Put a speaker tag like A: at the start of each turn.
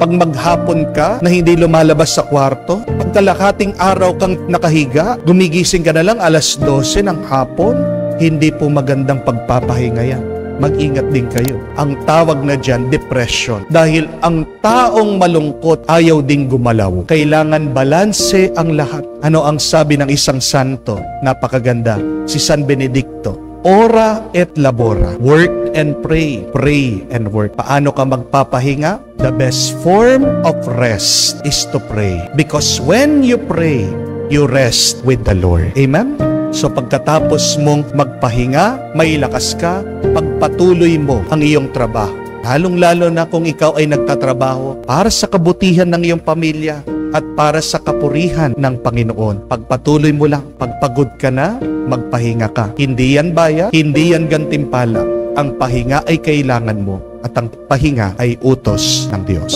A: Pag maghapon ka na hindi lumalabas sa kwarto, pag kalahating araw kang nakahiga, gumigising ka na lang 12:00 ng hapon, hindi po magandang pagpapahinga yan. Mag-ingat din kayo. Ang tawag na dyan, depression. Dahil ang taong malungkot ayaw ding gumalaw. Kailangan balanse ang lahat. Ano ang sabi ng isang santo? Napakaganda. Si San Benedicto. Ora et labora. Work and pray. Pray and work. Paano ka magpapahinga? The best form of rest is to pray. Because when you pray, you rest with the Lord. Amen? So pagkatapos mong magpahinga, may lakas ka, pagpatuloy mo ang iyong trabaho. Lalong-lalo na kung ikaw ay nagtatrabaho para sa kabutihan ng iyong pamilya at para sa kapurihan ng Panginoon. Pagpatuloy mo lang, pagpagod ka na, magpahinga ka. Hindi yan bayad, hindi yan gantimpala. Ang pahinga ay kailangan mo at ang pahinga ay utos ng Diyos.